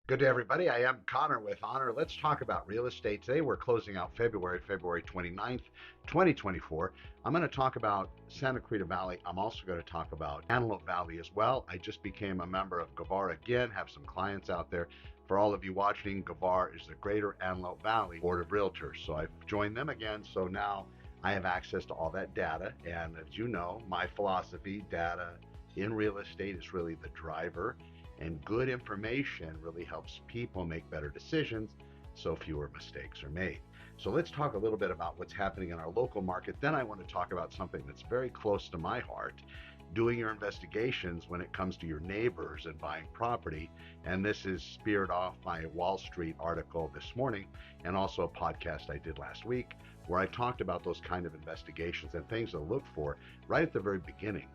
Good day, everybody. I am Connor with Honor. Let's talk about real estate. Today we're closing out February 29th, 2024. I'm going to talk about Santa Clarita Valley. I'm also going to talk about Antelope Valley as well. I just became a member of GAVAR again, have some clients out there. For all of you watching, GAVAR is the Greater Antelope Valley Board of Realtors. So I've joined them again. So now I have access to all that data. And as you know, my philosophy, data in real estate is really the driver, and good information really helps people make better decisions so fewer mistakes are made. So let's talk a little bit about what's happening in our local market. Then I want to talk about something that's very close to my heart, doing your investigations when it comes to your neighbors and buying property. And this is speared off by a Wall Street article this morning and also a podcast I did last week where I talked about those kind of investigations and things to look for right at the very beginning.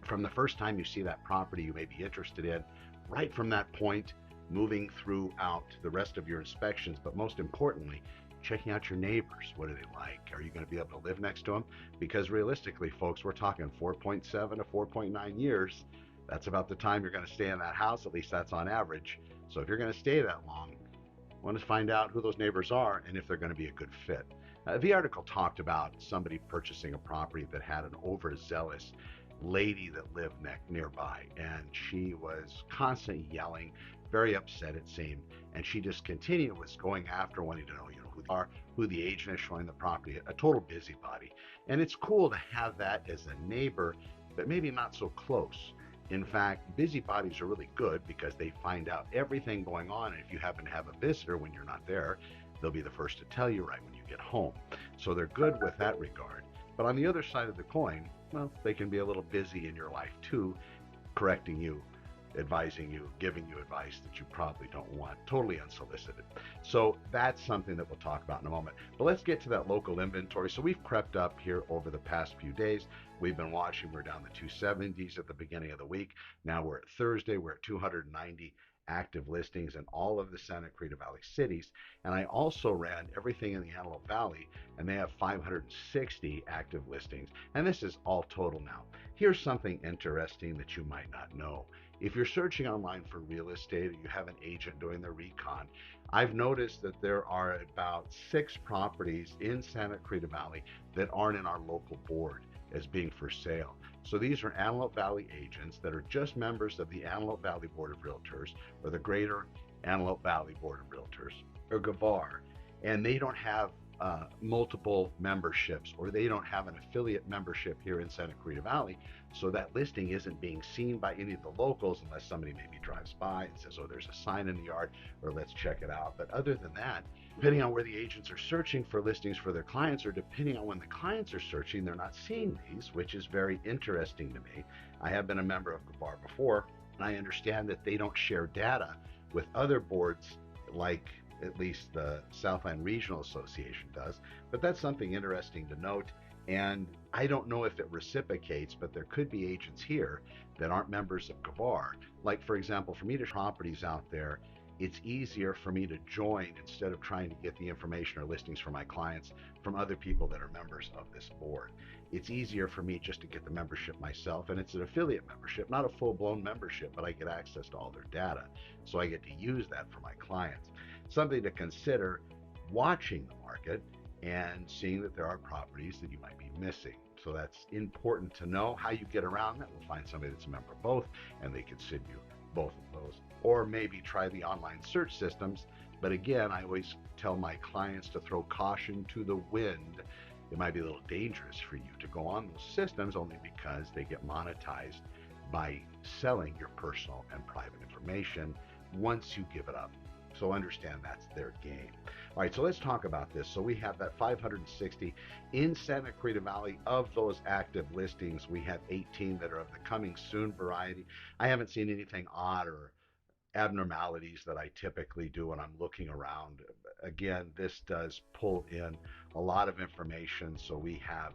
From the first time you see that property you may be interested in, right from that point, moving throughout the rest of your inspections, but most importantly, checking out your neighbors. What are they like? Are you going to be able to live next to them? Because realistically, folks, we're talking 4.7 to 4.9 years. That's about the time you're going to stay in that house. At least that's on average. So if you're going to stay that long, I want to find out who those neighbors are and if they're going to be a good fit. The article talked about somebody purchasing a property that had an overzealous lady that lived nearby, and she was constantly yelling, very upset it seemed, and she just continued was going after, wanting to know, who they are, who the agent is showing the property, a total busybody. And it's cool to have that as a neighbor, but maybe not so close. In fact, busybodies are really good because they find out everything going on, and if you happen to have a visitor when you're not there, they'll be the first to tell you right when you get home. So they're good with that regard. But on the other side of the coin, well, they can be a little busy in your life too, correcting you, advising you, giving you advice that you probably don't want, totally unsolicited. So that's something that we'll talk about in a moment. But let's get to that local inventory. So we've crept up here over the past few days. We've been watching, we're down the 270s at the beginning of the week. Now we're at Thursday, we're at 290 active listings in all of the Santa Clarita Valley cities. And I also ran everything in the Antelope Valley, and they have 560 active listings. And this is all total now. Here's something interesting that you might not know. If you're searching online for real estate or you have an agent doing the recon, I've noticed that there are about 6 properties in Santa Clarita Valley that aren't in our local board as being for sale. So these are Antelope Valley agents that are just members of the Antelope Valley Board of Realtors or the Greater Antelope Valley Board of Realtors or GAVAR, and they don't have multiple memberships, or they don't have an affiliate membership here in Santa Clarita Valley, so that listing isn't being seen by any of the locals unless somebody maybe drives by and says, oh, there's a sign in the yard, or let's check it out. But other than that, depending on where the agents are searching for listings for their clients, or depending on when the clients are searching, they're not seeing these, which is very interesting to me. I have been a member of GAVAR before, and I understand that they don't share data with other boards like at least the Southland Regional Association does, but that's something interesting to note. And I don't know if it reciprocates, but there could be agents here that aren't members of GAVAR. Like, for example, for me to properties out there, it's easier for me to join instead of trying to get the information or listings for my clients from other people that are members of this board. It's easier for me just to get the membership myself, and it's an affiliate membership, not a full-blown membership, but I get access to all their data, so I get to use that for my clients. Something to consider watching the market and seeing that there are properties that you might be missing. So that's important to know. How you get around that, we'll find somebody that's a member of both, and they can send you both of those. Or maybe try the online search systems. But again, I always tell my clients to throw caution to the wind. It might be a little dangerous for you to go on those systems only because they get monetized by selling your personal and private information once you give it up. So understand that's their game. All right, so let's talk about this. So we have that 560 in Santa Clarita Valley. Of those active listings, we have 18 that are of the coming soon variety. I haven't seen anything odd or abnormalities that I typically do when I'm looking around. Again, this does pull in a lot of information. So we have,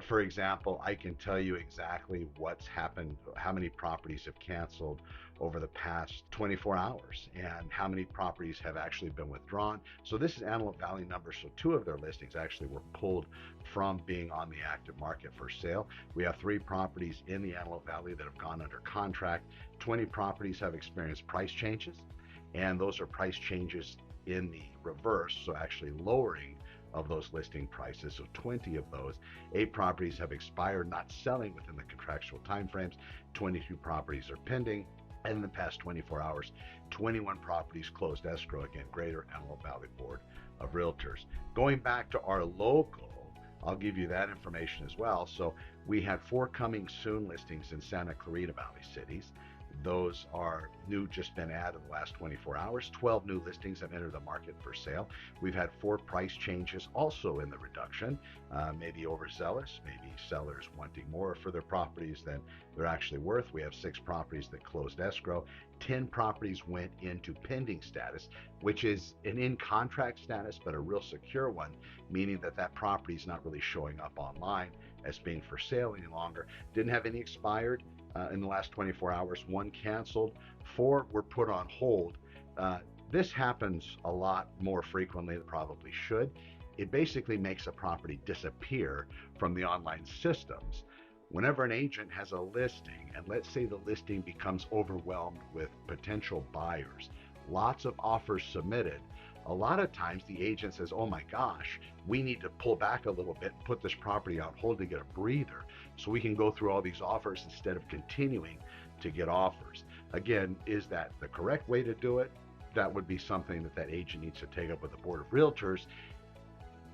for example, I can tell you exactly what's happened, how many properties have canceled over the past 24 hours, and how many properties have actually been withdrawn. So this is Antelope Valley numbers. So 2 of their listings actually were pulled from being on the active market for sale. We have 3 properties in the Antelope Valley that have gone under contract. 20 properties have experienced price changes, and those are price changes in the reverse, so actually lowering of those listing prices. So 20 of those, 8 properties have expired, not selling within the contractual timeframes. 22 properties are pending. And in the past 24 hours, 21 properties closed escrow. Again, Greater Antelope Valley Board of Realtors. Going back to our local, I'll give you that information as well. So we had 4 coming soon listings in Santa Clarita Valley cities. Those are new, just been added in the last 24 hours. 12 new listings have entered the market for sale. We've had 4 price changes also in the reduction, maybe overzealous, maybe sellers wanting more for their properties than they're actually worth. We have 6 properties that closed escrow. 10 properties went into pending status, which is an in-contract status, but a real secure one, meaning that that property is not really showing up online as being for sale any longer. Didn't have any expired in the last 24 hours. 1 canceled, 4 were put on hold. This happens a lot more frequently than it probably should. It basically makes a property disappear from the online systems. Whenever an agent has a listing, and let's say the listing becomes overwhelmed with potential buyers, lots of offers submitted, a lot of times the agent says, oh my gosh, we need to pull back a little bit and put this property on hold to get a breather so we can go through all these offers instead of continuing to get offers. Again, is that the correct way to do it? That would be something that that agent needs to take up with the Board of Realtors.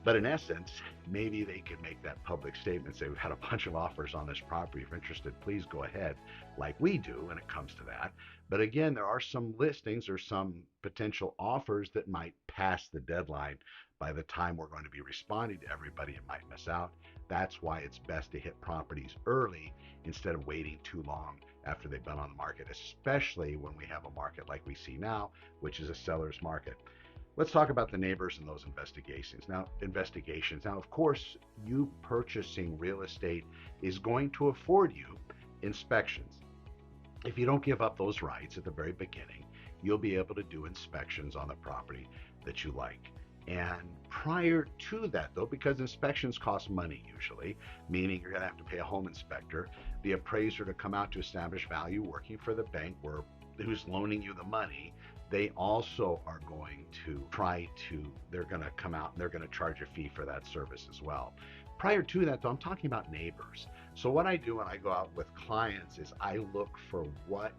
But in essence, maybe they could make that public statement, say, we've had a bunch of offers on this property. If you're interested, please go ahead, like we do when it comes to that. But again, there are some listings or some potential offers that might pass the deadline. By the time we're going to be responding to everybody, it might miss out. That's why it's best to hit properties early instead of waiting too long after they've been on the market, especially when we have a market like we see now, which is a seller's market. Let's talk about the neighbors and those investigations. Now, of course, you purchasing real estate is going to afford you inspections. If you don't give up those rights at the very beginning, you'll be able to do inspections on the property that you like. And prior to that, though, because inspections cost money usually, meaning you're going to have to pay a home inspector, the appraiser to come out to establish value, working for the bank who's loaning you the money, they also are going to they're going to come out and they're going to charge a fee for that service as well. Prior to that, though, I'm talking about neighbors. So what I do when I go out with clients is I look for what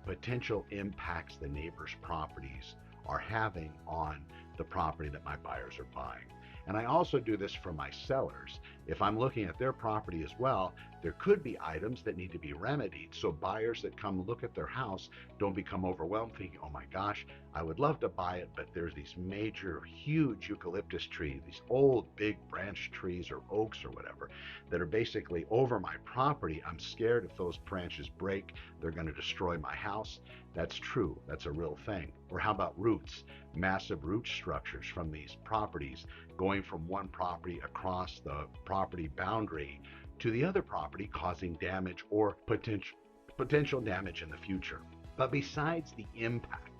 potential impacts the neighbors' properties are having on the property that my buyers are buying. And I also do this for my sellers. If I'm looking at their property as well, there could be items that need to be remedied so buyers that come look at their house don't become overwhelmed thinking, oh my gosh, I would love to buy it, but there's these major, huge eucalyptus trees, these old big branch trees or oaks or whatever that are basically over my property. I'm scared if those branches break, they're going to destroy my house. That's true. That's a real thing. Or how about roots? Massive root structures from these properties going from one property across the property boundary to the other property, causing damage or potential damage in the future. But besides the impact,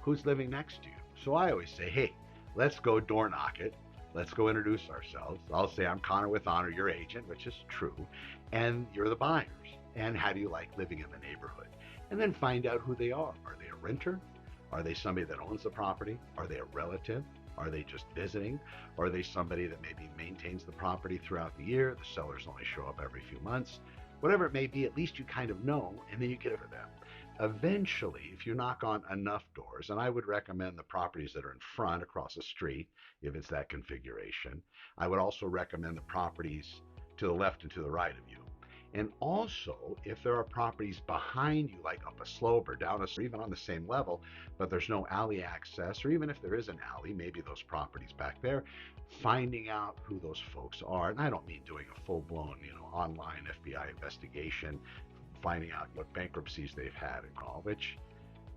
who's living next to you? So I always say, hey, let's go door knock it. Let's go introduce ourselves. I'll say I'm Connor with Honor, your agent, which is true, and you're the buyers. And how do you like living in the neighborhood? And then find out who they are. Are they a renter? Are they somebody that owns the property? Are they a relative? Are they just visiting? Or are they somebody that maybe maintains the property throughout the year? The sellers only show up every few months. Whatever it may be, at least you kind of know, and then you get it for them. Eventually, if you knock on enough doors, and I would recommend the properties that are in front across the street, if it's that configuration. I would also recommend the properties to the left and to the right of you. And also, if there are properties behind you, like up a slope or down or even on the same level, but there's no alley access, or even if there is an alley, maybe those properties back there, finding out who those folks are. And I don't mean doing a full-blown, online FBI investigation, finding out what bankruptcies they've had and all, which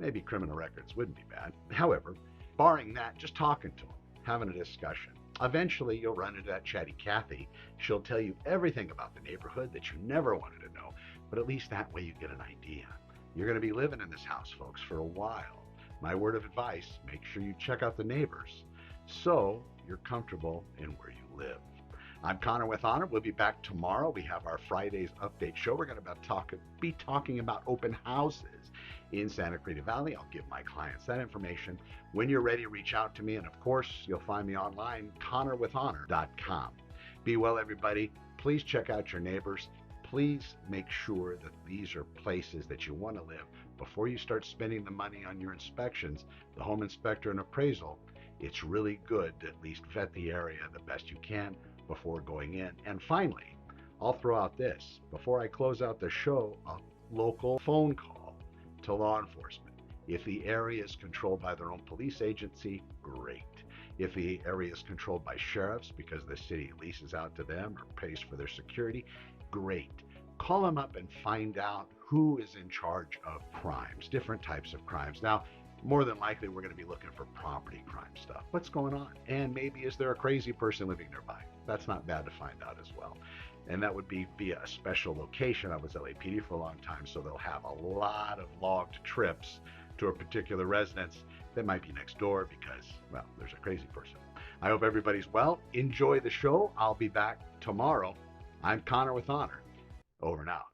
maybe criminal records wouldn't be bad. However, barring that, just talking to them, having a discussion. Eventually, you'll run into that chatty Kathy. She'll tell you everything about the neighborhood that you never wanted to know, but at least that way you get an idea. You're going to be living in this house, folks, for a while. My word of advice, make sure you check out the neighbors so you're comfortable in where you live. I'm Connor with Honor. We'll be back tomorrow. We have our Friday's update show. We're going to be talking about open houses in Santa Clarita Valley. I'll give my clients that information. When you're ready, reach out to me. And of course, you'll find me online, connorwithhonor.com. Be well, everybody. Please check out your neighbors. Please make sure that these are places that you want to live. Before you start spending the money on your inspections, the home inspector and appraisal, it's really good to at least vet the area the best you can before going in. And finally, I'll throw out this. Before I close out the show, a local phone call to law enforcement. If the area is controlled by their own police agency, great. If the area is controlled by sheriffs because the city leases out to them or pays for their security, great. Call them up and find out who is in charge of crimes, different types of crimes. Now, more than likely, we're going to be looking for property crime stuff. What's going on? And maybe is there a crazy person living nearby? That's not bad to find out as well. And that would be via a special location. I was LAPD for a long time, so they'll have a lot of logged trips to a particular residence that might be next door because, well, there's a crazy person. I hope everybody's well. Enjoy the show. I'll be back tomorrow. I'm Connor with Honor. Over and out.